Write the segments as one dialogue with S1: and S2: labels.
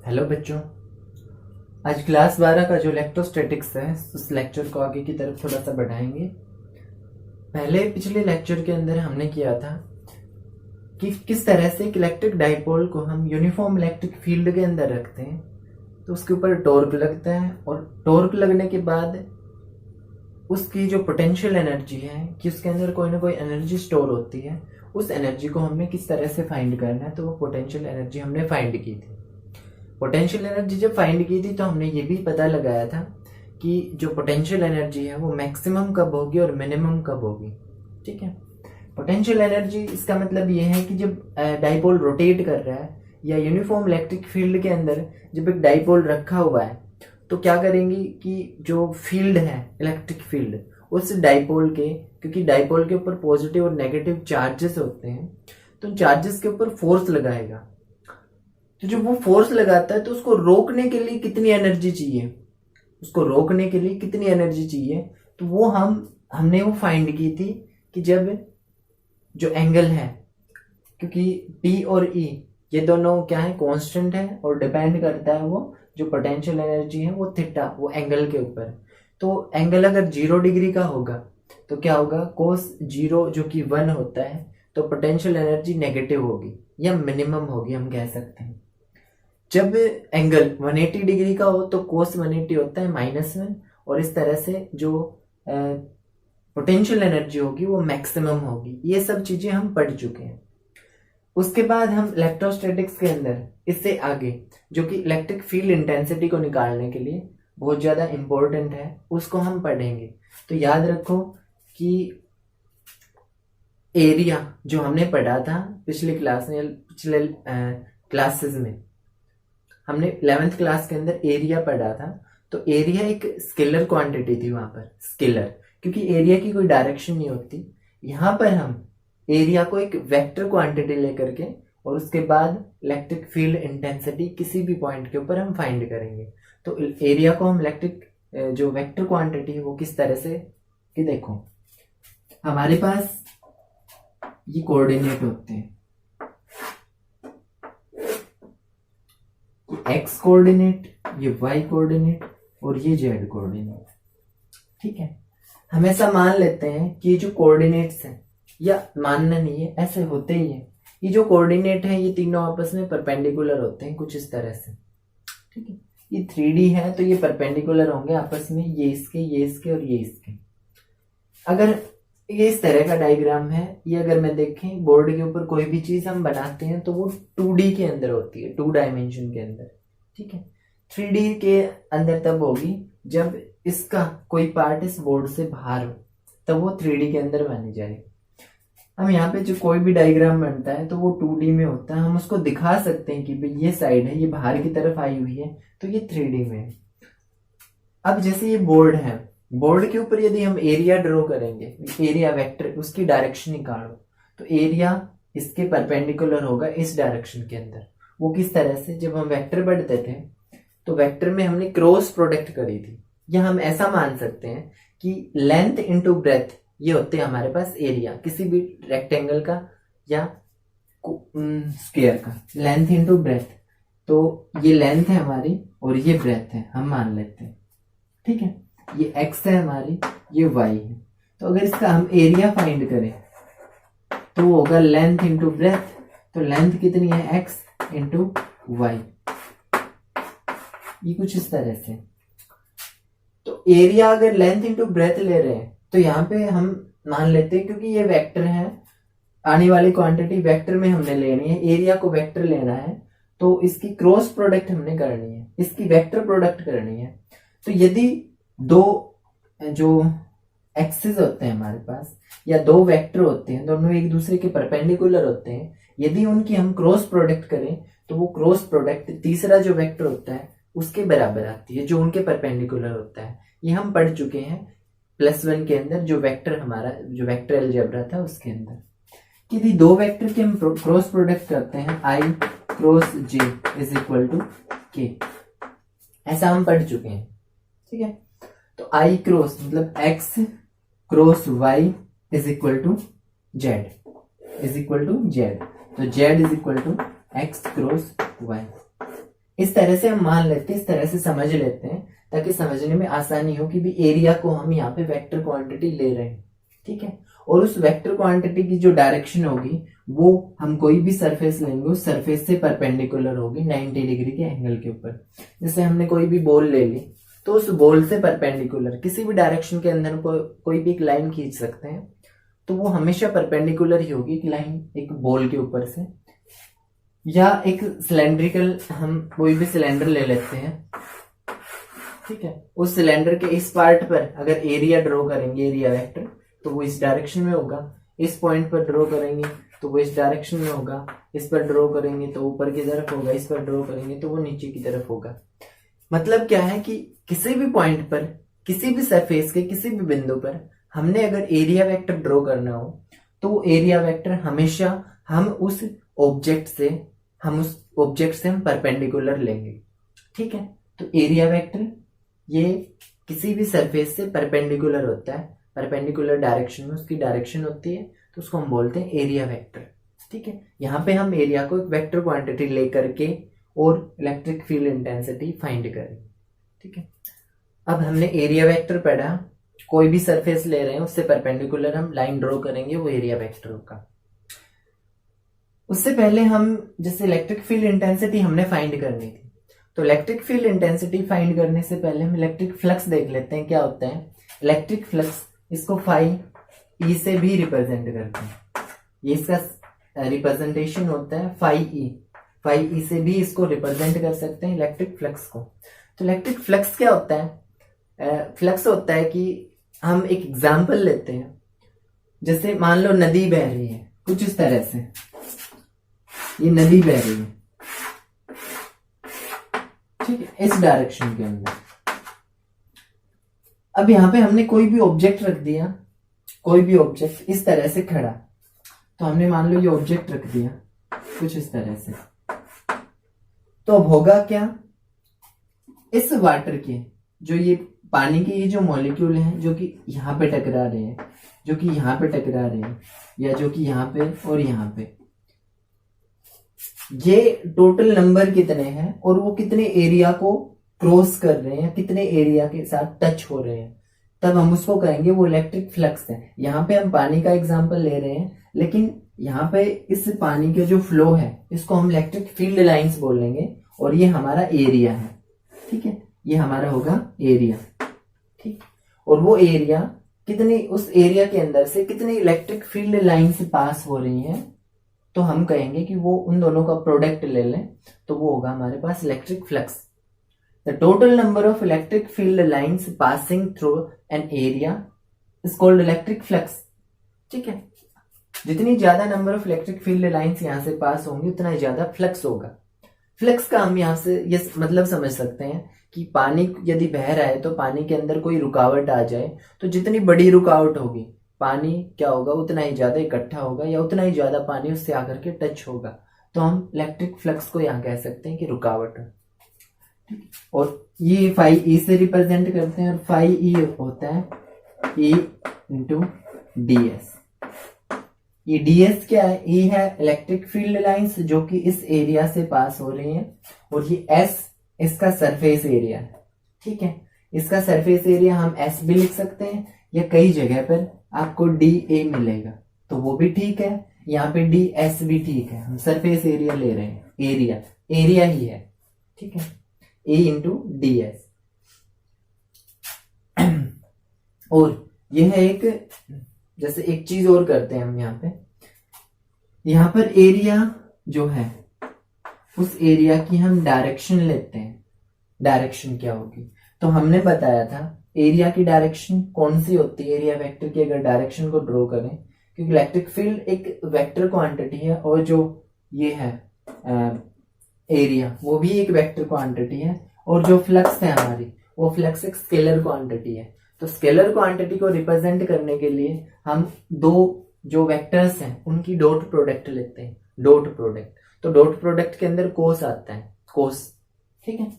S1: Hello बच्चों। आज class 12 का जो इलेक्ट्रोस्टैटिक्स है उस लेक्चर को आगे की तरफ थोड़ा सा बढ़ाएंगे। पिछले लेक्चर के अंदर हमने किया था कि किस तरह से एक इलेक्ट्रिक डाइपोल को हम यूनिफॉर्म इलेक्ट्रिक फील्ड के अंदर रखते हैं तो उसके ऊपर टॉर्क लगता है और टॉर्क लगने के बाद उसकी जो पोटेंशियल एनर्जी है कि उसके अंदर कोई ना कोई एनर्जी स्टोर होती है, उस एनर्जी को हमने किस तरह से फाइंड करना है। तो वो पोटेंशियल एनर्जी हमने फाइंड की थी। पोटेंशियल एनर्जी जब फाइंड की थी तो हमने ये भी पता लगाया था कि जो पोटेंशियल एनर्जी है वो मैक्सिमम कब होगी और मिनिमम कब होगी। ठीक है, पोटेंशियल एनर्जी इसका मतलब ये है कि जब डाइपोल रोटेट कर रहा है या यूनिफॉर्म इलेक्ट्रिक फील्ड के अंदर जब एक डाइपोल रखा हुआ है तो क्या करेंगी कि जो फील्ड है इलेक्ट्रिक फील्ड उस डाइपोल के, क्योंकि डाइपोल के ऊपर पॉजिटिव और नेगेटिव चार्जेस होते हैं तो उन चार्जेस के ऊपर फोर्स लगाएगा। तो जब वो फोर्स लगाता है तो उसको रोकने के लिए कितनी एनर्जी चाहिए, तो वो हमने वो फाइंड की थी कि जब जो एंगल है, क्योंकि P और E ये दोनों क्या है, कांस्टेंट है और डिपेंड करता है वो जो पोटेंशियल एनर्जी है वो थीटा, वो एंगल के ऊपर। तो एंगल अगर 0 डिग्री का होगा तो क्या होगा, कोस 0 जो कि 1 होता है, तो पोटेंशियल एनर्जी नेगेटिव होगी या मिनिमम होगी हम कह सकते हैं। जब एंगल 180 डिग्री का हो तो कोस 180 होता है -1 और इस तरह से जो पोटेंशियल एनर्जी होगी वो मैक्सिमम होगी। ये सब चीजें हम पढ़ चुके हैं। उसके बाद हम इलेक्ट्रोस्टैटिक्स के अंदर इससे आगे जो कि इलेक्ट्रिक फील्ड इंटेंसिटी को निकालने के लिए बहुत ज्यादा इंपॉर्टेंट है उसको हम पढ़ेंगे। तो याद रखो कि एरिया जो हमने पढ़ा था पिछले क्लासेस में, हमने 11th क्लास के अंदर एरिया पढ़ा था। तो एरिया एक स्केलर क्वांटिटी थी वहां पर, स्केलर, क्योंकि एरिया की कोई डायरेक्शन नहीं होती। यहां पर हम एरिया को एक वेक्टर क्वांटिटी लेकर के और उसके बाद इलेक्ट्रिक फील्ड इंटेंसिटी किसी भी पॉइंट के ऊपर हम फाइंड करेंगे। तो एरिया को हम इलेक्ट्रिक जो वेक्टर क्वांटिटी है वो किस तरह से, कि देखो हमारे पास ये कोऑर्डिनेट होते हैं, एक्स कोऑर्डिनेट, ये वाई कोऑर्डिनेट और ये जेड कोऑर्डिनेट। ठीक है, हम ऐसा मान लेते हैं कि ये जो कोऑर्डिनेट्स हैं, या मानना नहीं है, ऐसे होते ही है, ये जो कोऑर्डिनेट है ये तीनों आपस में परपेंडिकुलर होते हैं कुछ इस तरह से। ठीक है, ये 3D है तो ये परपेंडिकुलर होंगे आपस में, ये इसके और ये इसके। अगर ये इस तरह का डायग्राम है, ये अगर मैं देखें बोर्ड के ऊपर कोई भी चीज हम बनाते हैं तो वो 2D के अंदर होती है, 2 डायमेंशन के अंदर। ठीक है, 3D के अंदर तब होगी जब इसका कोई पार्ट इस बोर्ड से बाहर हो, तब वो 3D के अंदर बनी जाएगी। हम यहाँ पे जो कोई भी डायग्राम बनता है तो वो 2D में होता है, हम उसको दिखा सकते हैं कि भाई ये साइड है, ये बाहर की तरफ आई हुई है तो ये 3D में है। अब जैसे ये बोर्ड है, बोर्ड के ऊपर यदि हम एरिया ड्रॉ करेंगे, एरिया वेक्टर, उसकी डायरेक्शन निकालो, तो एरिया इसके परपेंडिकुलर होगा इस डायरेक्शन के अंदर। वो किस तरह से, जब हम वेक्टर पढ़ते थे तो वेक्टर में हमने क्रॉस प्रोडक्ट करी थी, या हम ऐसा मान सकते हैं कि लेंथ इंटू ब्रेथ ये होते हैं हमारे पास एरिया किसी भी रेक्टेंगल का या स्क्वायर का, लेंथ इंटू ब्रेथ। तो ये लेंथ है हमारी और ये ब्रेथ है, हम मान लेते हैं। ठीक है, ये x है हमारी, ये y है। तो अगर इसका हम एरिया फाइंड करें तो वो होगा लेंथ इंटू ब्रेथ। तो लेंथ कितनी है, x इंटू वाई, ये कुछ इस तरह से। तो एरिया अगर लेंथ इंटू ब्रेथ ले रहे हैं तो यहाँ पे हम मान लेते हैं, क्योंकि ये वेक्टर है, आने वाली क्वांटिटी वेक्टर में हमने लेनी है, एरिया को वेक्टर लेना है तो इसकी क्रॉस प्रोडक्ट हमने करनी है, इसकी वेक्टर प्रोडक्ट करनी है। तो यदि दो जो एक्सिस होते हैं हमारे पास या दो वेक्टर होते हैं, दोनों एक दूसरे के परपेंडिकुलर होते हैं, यदि उनकी हम क्रॉस प्रोडक्ट करें तो वो क्रॉस प्रोडक्ट तीसरा जो वेक्टर होता है उसके बराबर आती है जो उनके परपेंडिकुलर होता है। ये हम पढ़ चुके हैं +1 के अंदर, जो वेक्टर हमारा जो वेक्टर अलजेब्रा था उसके अंदर, कि यदि दो वेक्टर के हम क्रॉस प्रोडक्ट करते हैं I cross J is equal to K, ऐसा हम पढ़ चुके हैं। ठीक है, तो I क्रॉस मतलब X cross Y is equal to Z is equal to Z, तो Z is equal to X cross Y। इस तरह से हम मान लेते हैं, इस तरह से समझ लेते हैं ताकि समझने में आसानी हो कि भी एरिया को हम यहाँ पे वेक्टर क्वांटिटी ले रहे हैं, ठीक है। और उस वेक्टर क्वांटिटी की जो डायरेक्शन होगी वो हम कोई भी सरफेस लेंगे उस सरफेस से परपेंडिकुलर होगी 90 डिग्री के एंगल के ऊपर। जैसे हमने कोई भी बॉल ले ली तो उस बॉल से परपेंडिकुलर किसी भी डायरेक्शन के अंदर कोई भी एक लाइन खींच सकते हैं, तो वो हमेशा परपेंडिकुलर ही होगी एक लाइन एक बॉल के ऊपर से। या एक सिलेंड्रिकल, हम कोई भी सिलेंडर ले लेते हैं, ठीक है, उस सिलेंडर के इस पार्ट पर अगर एरिया ड्रॉ करेंगे, एरिया वेक्टर, तो वो इस डायरेक्शन में होगा। इस पॉइंट पर ड्रॉ करेंगे तो वो इस डायरेक्शन में होगा। इस पर ड्रॉ करेंगे तो ऊपर की तरफ होगा। इस पर ड्रॉ करेंगे तो वो नीचे की तरफ होगा। मतलब क्या है कि किसी भी पॉइंट पर, किसी भी सरफेस के किसी भी बिंदु पर हमने अगर एरिया वेक्टर ड्रॉ करना हो तो वो एरिया वेक्टर हमेशा हम उस ऑब्जेक्ट से हम परपेंडिकुलर लेंगे, ठीक है। तो एरिया वेक्टर ये किसी भी सरफेस से परपेंडिकुलर होता है, परपेंडिकुलर डायरेक्शन में उसकी डायरेक्शन होती है, तो उसको हम बोलते हैं एरिया वेक्टर, ठीक है। यहाँ पे हम एरिया को एक वेक्टर क्वांटिटी लेकर के और इलेक्ट्रिक फील्ड इंटेंसिटी फाइंड करें, ठीक है। अब हमने एरिया वेक्टर पढ़ा, कोई भी सरफेस ले रहे हैं उससे परपेंडिकुलर हम लाइन ड्रॉ करेंगे, वो एरिया वेक्टर होगा। उससे पहले हम जैसे इलेक्ट्रिक फील्ड इंटेंसिटी हमने फाइंड करनी थी, तो इलेक्ट्रिक फील्ड इंटेंसिटी फाइंड करने से पहले हम इलेक्ट्रिक फ्लक्स देख लेते हैं क्या होता है। इलेक्ट्रिक फ्लक्स, इसको फाई ई से भी रिप्रेजेंट करते हैं, ये इसका रिप्रेजेंटेशन होता है फाई ई से भी इसको रिप्रेजेंट कर सकते हैं इलेक्ट्रिक फ्लक्स को। तो इलेक्ट्रिक फ्लक्स क्या होता है? फ्लक्स होता है कि हम एक एग्जाम्पल लेते हैं, जैसे मान लो नदी बह रही है कुछ इस तरह से, ये नदी बह रही है, ठीक है, इस डायरेक्शन के अंदर। अब यहां पे हमने कोई भी ऑब्जेक्ट रख दिया, कोई भी ऑब्जेक्ट इस तरह से खड़ा, तो हमने मान लो ये ऑब्जेक्ट रख दिया कुछ इस तरह से, तो अब होगा क्या, इस वाटर के जो ये पानी के ये जो मॉलिक्यूल हैं जो कि यहाँ पे टकरा रहे हैं, जो कि यहाँ पे टकरा रहे हैं, या जो कि यहाँ पे और यहाँ पे, ये टोटल नंबर कितने हैं और वो कितने एरिया को क्रॉस कर रहे हैं, कितने एरिया के साथ टच हो रहे हैं, तब हम उसको कहेंगे वो इलेक्ट्रिक फ्लक्स है। यहाँ पे हम पानी का एग्जांपल ले रहे हैं, लेकिन यहाँ पे इस पानी के जो फ्लो है इसको हम इलेक्ट्रिक फील्ड लाइंस बोलेंगे, और ये हमारा एरिया है, ठीक है, ये हमारा होगा एरिया, ठीक। और वो एरिया कितनी, उस एरिया के अंदर से कितनी इलेक्ट्रिक फील्ड लाइंस पास हो रही हैं, तो हम कहेंगे कि वो उन दोनों का प्रोडक्ट ले लें, तो वो होगा हमारे पास electric flux. The total number of electric field lines passing through an area is called electric flux, ठीक है। जितनी ज्यादा number of electric field lines यहां से पास होंगी उतना ही ज्यादा फ्लक्स होगा। फ्लक्स का हम यहाँ से ये मतलब समझ सकते हैं कि पानी यदि बह रहा है तो पानी के अंदर कोई रुकावट आ जाए, तो जितनी बड़ी रुकावट होगी पानी क्या होगा उतना ही ज्यादा इकट्ठा होगा, या उतना ही ज्यादा पानी उससे आकर के टच होगा, तो हम इलेक्ट्रिक फ्लक्स को यहाँ कह सकते हैं कि रुकावट है। और ये फाई ई से रिप्रेजेंट करते हैं, और फाई ई होता है ई इंटू डी एस। ये ds क्या है? E है इलेक्ट्रिक फील्ड लाइंस जो कि इस एरिया से पास हो रही हैं, और ये S इसका सरफेस एरिया है, ठीक है। इसका सरफेस एरिया हम S भी लिख सकते हैं, या कई जगह पर आपको dA मिलेगा तो वो भी ठीक है, यहाँ पे ds भी ठीक है। हम सरफेस एरिया ले रहे हैं, एरिया ही है, ठीक है, A इंटू ds। और यह है एक, जैसे एक चीज और करते हैं हम यहाँ पर एरिया जो है उस एरिया की हम डायरेक्शन लेते हैं। डायरेक्शन क्या होगी? तो हमने बताया था एरिया की डायरेक्शन कौन सी होती है, एरिया वेक्टर की अगर डायरेक्शन को ड्रॉ करें, क्योंकि इलेक्ट्रिक फील्ड एक वेक्टर क्वांटिटी है, और जो ये है एरिया वो भी एक वेक्टर क्वांटिटी है, और जो फ्लक्स है हमारी वो फ्लक्स एक स्केलर क्वांटिटी है। तो स्केलर क्वांटिटी को रिप्रेजेंट करने के लिए हम दो जो वेक्टर्स हैं उनकी डॉट प्रोडक्ट लेते हैं, डॉट प्रोडक्ट। तो डॉट प्रोडक्ट के अंदर कोस आता है, कोस, ठीक है।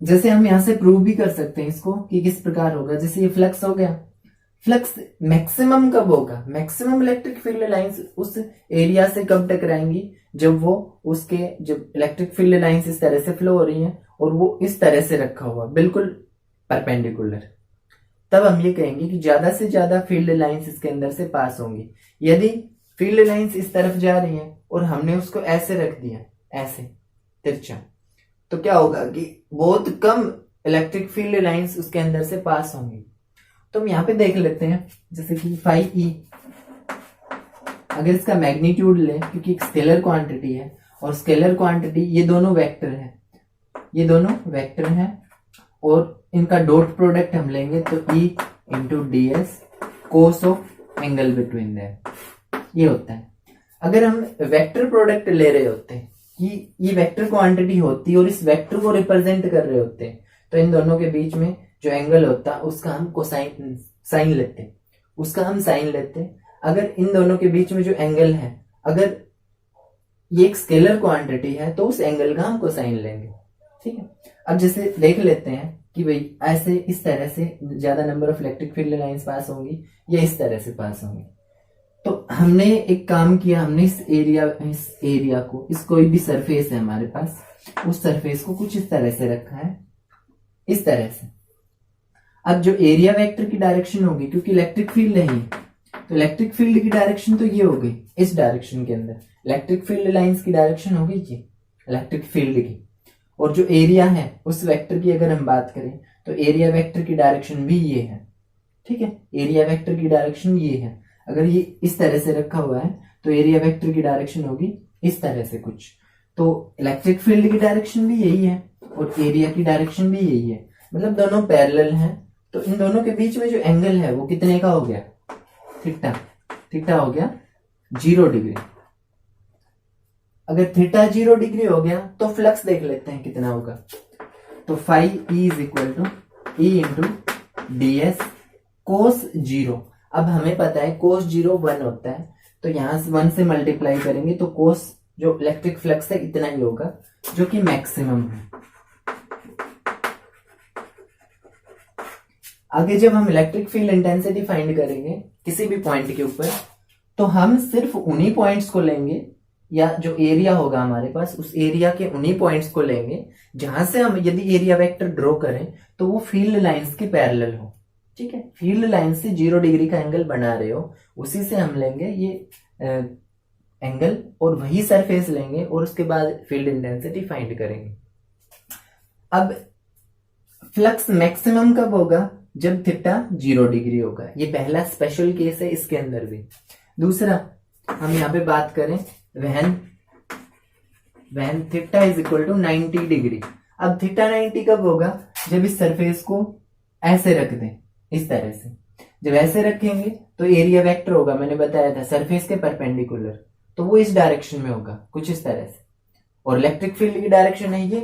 S1: जैसे हम यहां से प्रूव भी कर सकते हैं इसको कि किस प्रकार होगा। जैसे ये फ्लक्स हो गया, फ्लक्स मैक्सिमम कब होगा? मैक्सिमम इलेक्ट्रिक फील्ड लाइंस उस एरिया से कब टकराएंगी? जब जब इलेक्ट्रिक फील्ड लाइंस इस तरह से फ्लो हो रही हैं और वो इस तरह से रखा हुआ बिल्कुल परपेंडिकुलर, तब हम ये कहेंगे कि ज्यादा से ज्यादा फील्ड लाइंस इसके अंदर से पास होंगी। यदि फील्ड लाइंस इस तरफ जा रही हैं और हमने उसको ऐसे रख दिया, ऐसे तिरछा, तो क्या होगा कि बहुत कम इलेक्ट्रिक फील्ड लाइंस उसके अंदर से पास होंगी। तो हम यहाँ पे देख लेते हैं, जैसे कि फाई ई, अगर इसका मैग्नीट्यूड ले, क्योंकि एक स्केलर क्वांटिटी है और स्केलर क्वांटिटी ये दोनों वेक्टर हैं और इनका डॉट प्रोडक्ट हम लेंगे तो E into D S cos of angle between them, ये होता है। अगर हम वेक्टर प्रोडक्ट ले रहे होते हैं कि ये वेक्टर क्वांटिटी होती है और इस वेक्टर को रिप्रेजेंट कर रहे होते हैं, तो इन दोनों के बीच में जो एंगल होता है उसका हम साइन लेते हैं। अगर इन दोनों के बीच में जो एंगल है, अगर ये एक स्केलर क्वांटिटी है तो उस एंगल का हम कोसाइन लेंगे, ठीक है। अब जैसे देख लेते हैं कि भाई ऐसे इस तरह से ज्यादा number of electric field lines pass होंगी या इस तरह से पास होंगी। तो हमने एक काम किया, हमने इस एरिया को, इस कोई भी सरफेस है हमारे पास, उस सरफेस को कुछ इस तरह से रखा है, इस तरह से। अब जो एरिया वेक्टर की डायरेक्शन होगी, क्योंकि इलेक्ट्रिक फील्ड है, तो इलेक्ट्रिक फील्ड की डायरेक्शन तो ये हो गई इस डायरेक्शन के अंदर, इलेक्ट्रिक फील्ड लाइंस की डायरेक्शन हो गई ये इलेक्ट्रिक फील्ड की, और जो एरिया है उस वेक्टर की अगर हम बात करें तो एरिया वेक्टर की डायरेक्शन भी ये है, ठीक है। एरिया वेक्टर की डायरेक्शन ये है, अगर ये इस तरह से रखा हुआ है तो एरिया वेक्टर की डायरेक्शन होगी इस तरह से कुछ। तो इलेक्ट्रिक फील्ड की डायरेक्शन भी यही है और एरिया की डायरेक्शन भी यही है, मतलब दोनों पैरेलल हैं। तो इन दोनों के बीच में जो एंगल है वो कितने का हो गया? थीटा हो गया 0 डिग्री। अगर थीटा 0 डिग्री हो गया तो फ्लक्स देख लेते हैं कितना होगा। तो phi E is equal to E into D S cos 0। अब हमें पता है कोस 0 1 होता है, तो यहां से 1 से मल्टीप्लाई करेंगे तो कोस जो इलेक्ट्रिक फ्लक्स है इतना ही होगा, जो कि मैक्सिमम है। आगे जब हम इलेक्ट्रिक फील्ड इंटेंसिटी फाइंड करेंगे किसी भी पॉइंट के ऊपर, तो हम सिर्फ उन्हीं पॉइंट्स को लेंगे, या जो एरिया होगा हमारे पास उस एरिया के उन्हीं पॉइंट्स को लेंगे जहां से हम यदि एरिया वेक्टर ड्रॉ करें तो वो फील्ड लाइंस के पैरेलल हो, ठीक है। फील्ड लाइन से 0 डिग्री का एंगल बना रहे हो, उसी से हम लेंगे ये एंगल और वही सरफेस लेंगे और उसके बाद फील्ड इंटेंसिटी फाइंड करेंगे। अब फ्लक्स मैक्सिमम कब होगा? जब थीटा 0 डिग्री होगा। ये पहला स्पेशल केस है, इसके अंदर भी। दूसरा हम यहाँ पे बात करें when theta is equal to 90 degree. अब थीटा 90 कब होगा? जब इस सरफेस को ऐसे रख दें, इस तरह से। जब ऐसे रखेंगे तो एरिया वेक्टर होगा, मैंने बताया था सरफेस के परपेंडिकुलर, तो वो इस डायरेक्शन में होगा कुछ इस तरह से। और इलेक्ट्रिक फील्ड की डायरेक्शन है ये,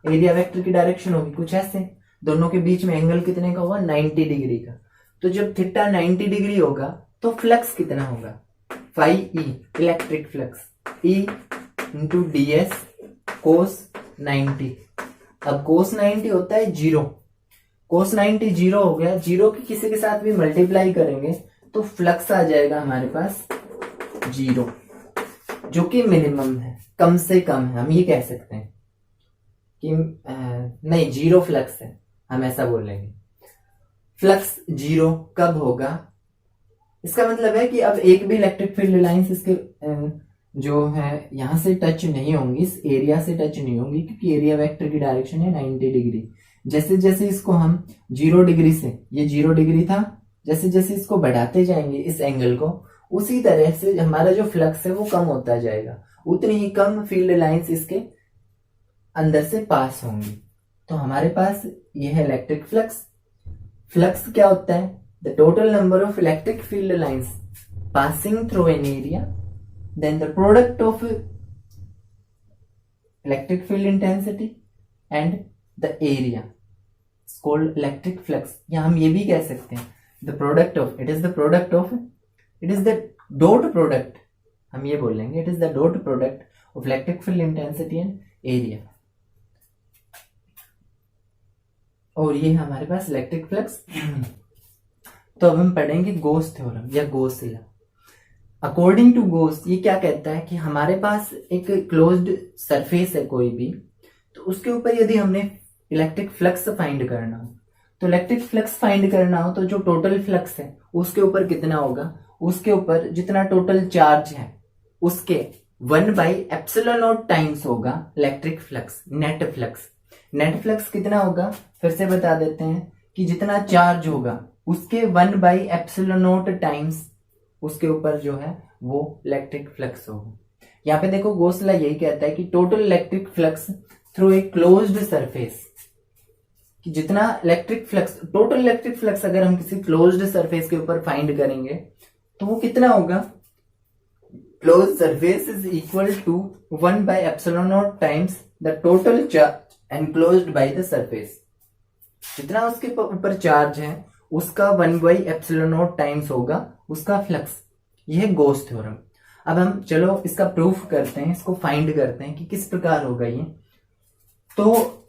S1: एरिया वेक्टर की डायरेक्शन होगी कुछ ऐसे। दोनों के बीच में एंगल कितने का होगा? 90 डिग्री का। तो जब थीटा 90 डिग्री होगा तो फ्लक्स कितना होगा? Phi E, electric flux, E into D S cos 90। अब कोस 90 होता है 0, कोस 90 0 हो गया। 0 की किसी के साथ भी मल्टीप्लाई करेंगे तो फ्लक्स आ जाएगा हमारे पास 0, जो कि मिनिमम है, कम से कम है। हम ये कह सकते हैं कि नहीं 0 फ्लक्स है, हम ऐसा बोलेंगे। फ्लक्स 0 कब होगा? इसका मतलब है कि अब एक भी इलेक्ट्रिक फील्ड लाइंस इसके जो है यहां से टच नहीं होंगी, इस एरिया से टच नहीं होंगी, क्योंकि एरिया वेक्टर की डायरेक्शन है 90 डिग्री। जैसे जैसे इसको हम 0 डिग्री से, ये 0 डिग्री था, जैसे जैसे इसको बढ़ाते जाएंगे इस एंगल को, उसी तरह से हमारा जो फ्लक्स है वो कम होता जाएगा, उतनी ही कम फील्ड लाइंस इसके अंदर से पास होंगी। तो हमारे पास ये है इलेक्ट्रिक फ्लक्स। फ्लक्स क्या होता है? The total number of electric field lines passing through an area then the product of electric field intensity and the area called electric flux. या हम ये भी कह सकते हैं the product of, it is the product of, it is the dot product, हम ये बोलेंगे it is the dot product of electric field intensity and area. और ये हमारे पास इलेक्ट्रिक फ्लक्स। तो अब हम पढ़ेंगे गोस थ्योरम या गोस लॉ। अकॉर्डिंग टू गोस ये क्या कहता है कि हमारे पास एक क्लोज्ड सरफेस है कोई भी, तो उसके ऊपर यदि हमने इलेक्ट्रिक फ्लक्स फाइंड करना हो, तो इलेक्ट्रिक फ्लक्स फाइंड करना हो तो जो टोटल फ्लक्स है उसके ऊपर कितना होगा, उसके ऊपर जितना टोटल चार्ज है उसके 1/ε0 टाइम्स होगा electric flux, net flux. Net flux कितना होगा फिर से बता देते हैं कि जितना चार्ज होगा उसके 1/ε0 टाइम्स उसके ऊपर जो है वो इलेक्ट्रिक फ्लक्स होगा। यहाँ पे देखो गोस लॉ यही कहता है कि total electric flux through a closed surface, कि जितना electric flux, total electric flux अगर हम किसी क्लोज्ड सरफेस के ऊपर फाइंड करेंगे तो वो कितना होगा, closed surface is equal to 1/ε0 times the total charge enclosed by the surface. जितना उसके ऊपर चार्ज है उसका 1/ε0 टाइम्स होगा उसका फ्लक्स। यह गोस थ्योरम। अब हम चलो इसका प्रूफ करते हैं, इसको फाइंड करते हैं कि किस प्रकार होगा ये। तो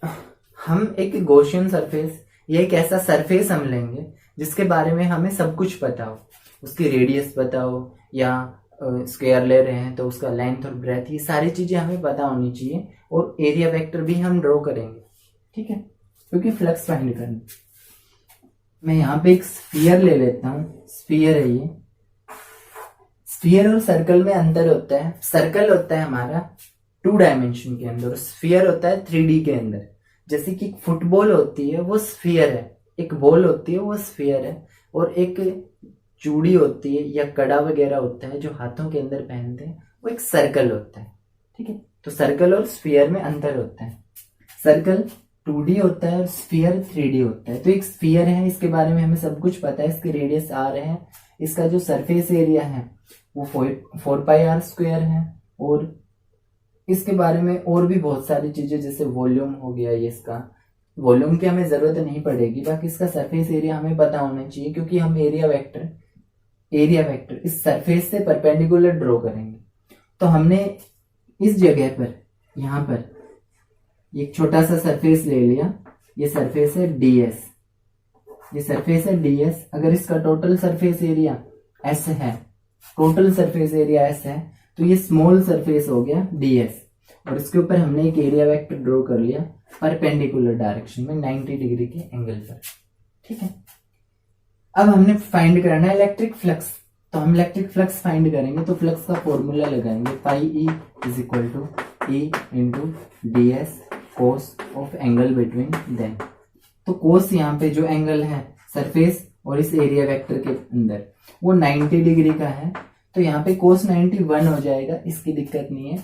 S1: हम एक गॉसियन सरफेस या एक ऐसा सरफेस हम लेंगे जिसके बारे में हमें सब कुछ पता हो, उसकी रेडियस पता हो या स्क्वायर ले रहे हैं तो उसका लेंथ और ब्रेथ, ये सारी चीजें हमें पता होनी चाहिए, और एरिया वेक्टर भी हम ड्रॉ करेंगे, ठीक है, क्योंकि फ्लक्स फाइंड करना। मैं यहाँ पे एक स्फीयर ले लेता हूँ, स्फीयर है ये। स्फीयर और सर्कल में अंतर होता है, सर्कल होता है हमारा 2 डायमेंशन के अंदर, स्फीयर होता है 3D के अंदर। जैसे कि फुटबॉल होती है वो स्फीयर है, एक बॉल होती है वो स्फीयर है, और एक चूड़ी होती है या कड़ा वगैरह होता है जो हाथों के अंदर पहनते हैं वो एक सर्कल होता है, ठीक है। तो सर्कल और स्फीयर में अंतर होता है, सर्कल 2D होता है और स्फीयर 3D होता है। तो एक स्फीयर है, इसके बारे में हमें सब कुछ पता है, इसकी रेडियस r है, इसका जो सरफेस एरिया है वो 4πr² है, और इसके बारे में और भी बहुत सारी चीजें जैसे वॉल्यूम हो गया, ये इसका वॉल्यूम की हमें जरूरत नहीं पड़ेगी, बाकी इसका सरफेस एरिया हमें पता होना चाहिए, क्योंकि हम एरिया वेक्टर इस सरफेस से परपेंडिकुलर ड्रॉ करेंगे। तो हमने इस जगह पर यहाँ पर एक छोटा सा सरफेस ले लिया, ये सरफेस है ds, ये सरफेस है ds। अगर इसका टोटल सरफेस एरिया s है, टोटल सरफेस एरिया s है, तो ये स्मॉल सरफेस हो गया ds, और इसके ऊपर हमने एक एरिया वेक्टर ड्रॉ कर लिया परपेंडिकुलर डायरेक्शन में 90 डिग्री के एंगल पर, ठीक है। अब हमने फाइंड करना है इलेक्ट्रिक फ्लक्स, तो हम इलेक्ट्रिक फ्लक्स फाइंड करेंगे तो फ्लक्स का फॉर्मूला लगाएंगे, phi E = E ds cos of angle between them. तो कोस यहाँ पे जो एंगल है सरफेस और इस एरिया वेक्टर के अंदर वो 90 डिग्री का है, तो यहाँ पे cos 90 1 हो जाएगा, इसकी दिक्कत नहीं है।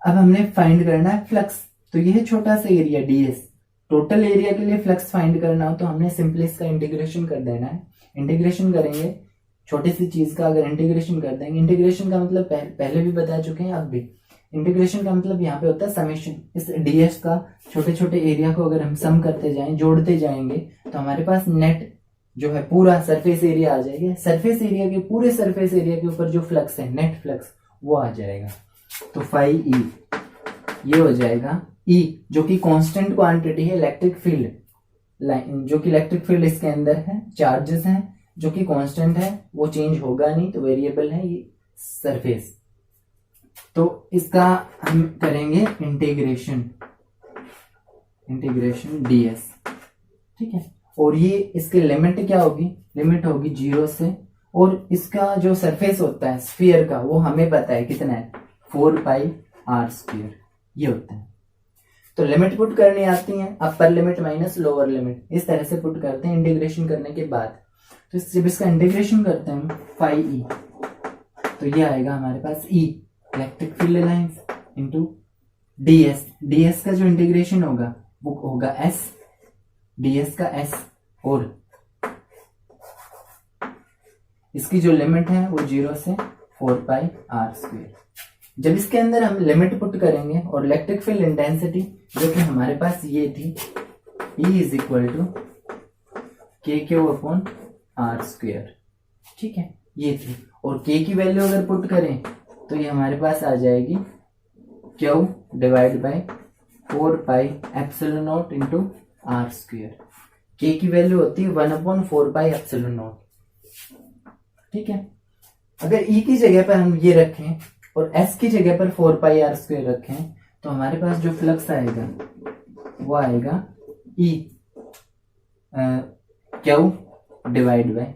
S1: अब हमने फाइंड करना है फ्लक्स, तो यह छोटा सा एरिया ds, टोटल एरिया के लिए फ्लक्स फाइंड करना हो तो हमने सिंपली इसका इंटीग्रेशन कर देना है। इंटीग्रेशन करेंगे छोटी सी चीज का, अगर इंटीग्रेशन कर देंगे, इंटीग्रेशन का मतलब पहले भी बता चुके हैं, अब भी इंटीग्रेशन का मतलब यहाँ पे होता है समेशन। इस ds का छोटे छोटे एरिया को अगर हम सम करते जाएं, जोड़ते जाएंगे, तो हमारे पास नेट जो है पूरा सरफेस एरिया आ जाएगा। सरफेस एरिया के पूरे सरफेस एरिया के ऊपर जो फ्लक्स है, नेट फ्लक्स, वो आ जाएगा। तो phi E ये हो जाएगा E, जो कि कांस्टेंट क्वांटिटी है इलेक्ट्रिक फील्ड लाइन, जो कि इलेक्ट्रिक फील्ड इसके अंदर है, चार्जेस हैं जो कि कांस्टेंट है, वो चेंज होगा नहीं, तो वेरिएबल है ये सरफेस। तो इसका हम करेंगे इंटीग्रेशन ds, ठीक है। और ये इसकी लिमिट क्या होगी, लिमिट होगी 0 से, और इसका जो सरफेस होता है स्फीयर का वो हमें पता है कितना है, 4πr², ये होता है। तो लिमिट पुट करनी आती है, upper limit minus lower limit, इस तरह से पुट करते हैं इंटीग्रेशन करने के बाद। तो जब इसका इंटीग्रेशन करते हैं phi E, तो ये आएगा हमारे पास E electric field lines into ds का जो इंटीग्रेशन होगा वो होगा s, ds का s, और इसकी जो लिमिट है वो 0 से 4πr²। जब इसके अंदर हम लिमिट पुट करेंगे और इलेक्ट्रिक फील्ड इंटेंसिटी जो कि हमारे पास ये थी, E = kq/r², ठीक है, ये थी। और k की वैल्यू अगर पुट करें तो ये हमारे पास आ जाएगी q / 4πε0 × r²। के की वैल्यू होती है 1/4πε0। ठीक है, अगर ई की जगह पर हम ये रखें और एस की जगह पर 4πr² रखें तो हमारे पास जो फ्लक्स आएगा वो आएगा E Q divide by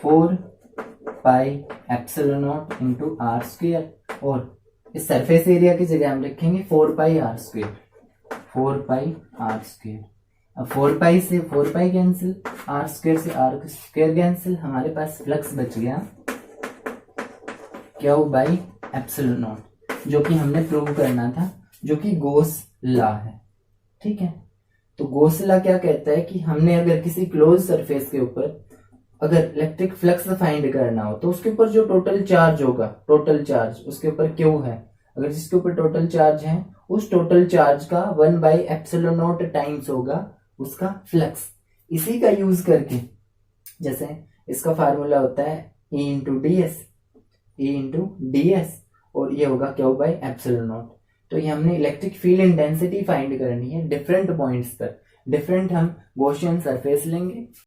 S1: 4πε0 into r², और इस सरफेस एरिया की जगह हम रखेंगे 4πr²। 4πr², अब 4π से 4π कैंसिल, r² से r² कैंसिल, हमारे पास फ्लक्स बच गया Q/ε0, जो कि हमने प्रूव करना था, जो कि गोस लॉ है। ठीक है, तो गोस लॉ क्या कहता है कि हमने अगर किसी क्लोज सरफेस के ऊपर अगर इलेक्ट्रिक फ्लक्स फाइंड करना हो तो उसके ऊपर जो टोटल चार्ज होगा, टोटल चार्ज उसके ऊपर क्यू है, अगर जिसके ऊपर टोटल चार्ज है उस टोटल चार्ज का 1/ε0 टाइम्स होगा उसका फ्लक्स। इसी का यूज करके, जैसे इसका फार्मूला होता है E इंटू डी एस, और ये होगा Q/ε0। तो ये हमने इलेक्ट्रिक फील्ड इंटेंसिटी फाइंड करनी है डिफरेंट पॉइंट्स पर। डिफरेंट हम गॉसियन सरफेस लेंगे